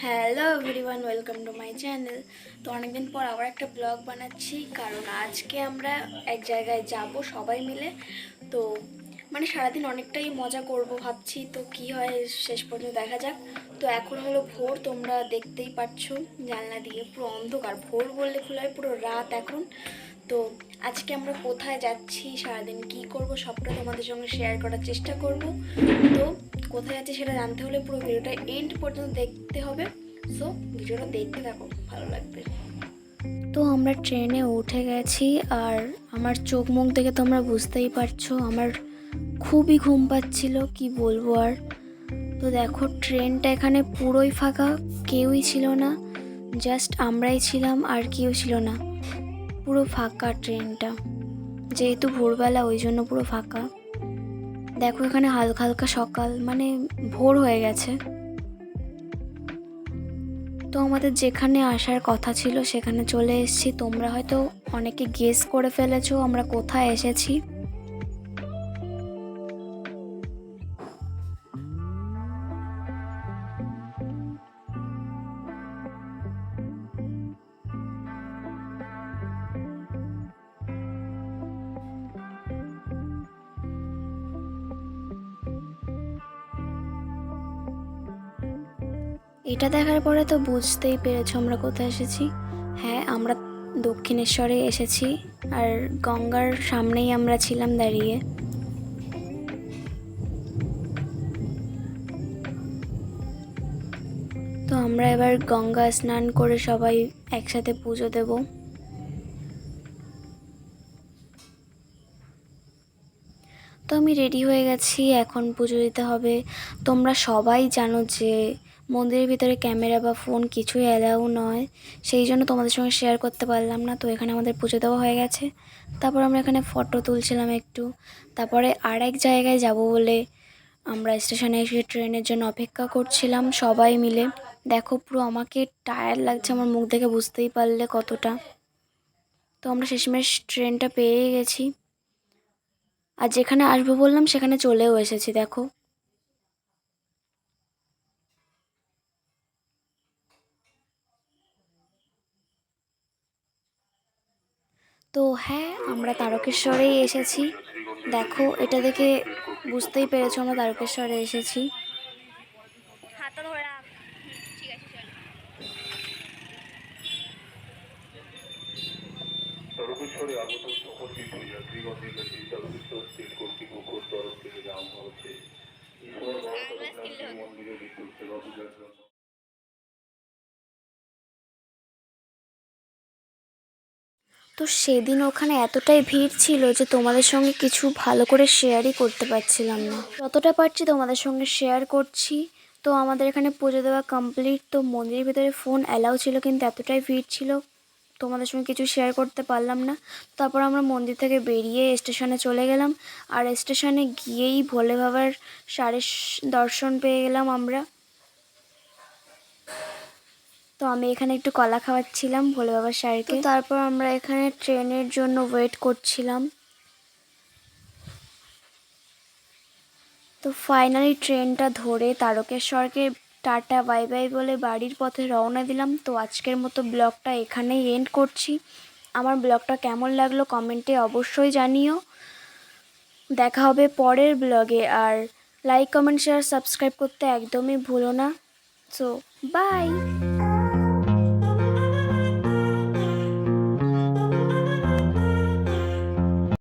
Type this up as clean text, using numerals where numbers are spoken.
Hello everyone, welcome to my channel. তো অনেকদিন পর আবার একটা ব্লগ বানাচ্ছি, কারণ আজকে আমরা এক জায়গায় যাব সবাই মিলে। তো সারাদিন অনেকটাই মজা করব ভাবছি, তো কি হয় শেষ পর্যন্ত দেখা যাক। তো এখন হলো ভোর, তোমরা দেখতেই পাচ্ছ জানলা দিয়ে পুরো অন্ধকার। ভোর বললে ভুল হয়, পুরো রাত এখন। তো আজকে আমরা কোথায় যাচ্ছি, সারাদিন কি করব, সবটা তোমাদের সঙ্গে শেয়ার করার চেষ্টা করব। তো কোথায় যাচ্ছি সেটা জানতে হলে পুরো ভিডিওটা এন্ড পর্যন্ত দেখতে হবে। সো ভিডিওটা দেখতে থাকো, ভালো লাগবে। তো আমরা ট্রেনে উঠে গেছি, আর আমার চোখ মুখ দেখে তোমরা বুঝতেই পারছো আমার খুবই ঘুম পাচ্ছিল, কি বলবো আর। তো দেখো ট্রেনটা এখানে পুরোই ফাঁকা, কেউই ছিল না, জাস্ট আমরাই ছিলাম আর কেউ ছিল না। পুরো ফাঁকা ট্রেনটা, যেহেতু ভোরবেলা ওই জন্য পুরো ফাঁকা। দেখো এখানে হালকা হালকা সকাল, ভোর হয়ে গেছে। তো আমাদের যেখানে আসার কথা ছিল সেখানে চলে এসেছি। তোমরা হয়তো অনেকে গেস করে ফেলেছো আমরা কোথায় এসেছি। এটা দেখার পরে তো বুঝতেই পেরেছো আমরা কোথায় এসেছি। হ্যাঁ, আমরা দক্ষিণেশ্বরে এসেছি, আর গঙ্গার সামনেই আমরা ছিলাম দাঁড়িয়ে। তো আমরা এবার গঙ্গা স্নান করে সবাই একসাথে পুজো দেব। তো আমি রেডি হয়ে গেছি, এখন পুজো দিতে হবে। তোমরা সবাই জানো যে মন্দিরের ভিতরে ক্যামেরা বা ফোন কিছুই অ্যালাউ নয়, সেই জন্য তোমাদের সঙ্গে শেয়ার করতে পারলাম না। তো এখানে আমাদের পুজো দেওয়া হয়ে গেছে। তারপর আমরা এখানে ফটো তুলছিলাম একটু। তারপরে আর এক জায়গায় যাব বলে আমরা স্টেশনে এসে ট্রেনের জন্য অপেক্ষা করছিলাম সবাই মিলে। দেখো পুরো আমাকে টায়ার্ড লাগছে, আমার মুখ দেখে বুঝতেই পারলে কতটা। তো আমরা শেষমেশ ট্রেনটা পেয়ে গেছি, আর যেখানে আসবো বললাম সেখানে চলেও এসেছি। দেখো, তো হ্যাঁ, আমরা তারকেশ্বরেই এসেছি। দেখো এটা দেখে বুঝতেই পেরেছো আমরা তারকেশ্বরে এসেছি। তারকেশ্বরে আগত সকল তীর্থযাত্রীগণের কাছে তারকেশ্বর স্টেট কর্তৃপক্ষের তরফ থেকে জানানো হচ্ছে ঈশ্বর বড় মন্দিরে বিদ্যুৎ সেবা পূজার জন্য। তো সেদিন ওখানে এতটাই ভিড় ছিল যে তোমাদের সঙ্গে কিছু ভালো করে শেয়ারই করতে পারছিলাম না। যতটা পারছি তোমাদের সঙ্গে শেয়ার করছি। তো আমাদের এখানে পুজো দেওয়া কমপ্লিট। তো মন্দিরের ভিতরে ফোন অ্যালাউ ছিল, কিন্তু এতটাই ভিড় ছিল তোমাদের সঙ্গে কিছু শেয়ার করতে পারলাম না। তারপর আমরা মন্দির থেকে বেরিয়ে স্টেশনে চলে গেলাম, আর স্টেশনে গিয়েই ভোলে বাবার দর্শন পেয়ে গেলাম আমরা। তো আমি এখানে একটু কলা খাওয়াচ্ছিলাম ভোলে বাবার শাড়িতে। তারপর আমরা এখানে ট্রেনের জন্য ওয়েট করছিলাম। তো ফাইনালি ট্রেনটা ধরে তারকেশ্বরকে টাটা বাই বাই বলে বাড়ির পথে রওনা দিলাম। তো আজকের মতো ব্লগটা এখানেই এন্ড করছি। আমার ব্লগটা কেমন লাগলো কমেন্টে অবশ্যই জানিও। দেখা হবে পরের ব্লগে, আর লাইক কমেন্ট শেয়ার সাবস্ক্রাইব করতে একদমই ভুলো না। So by.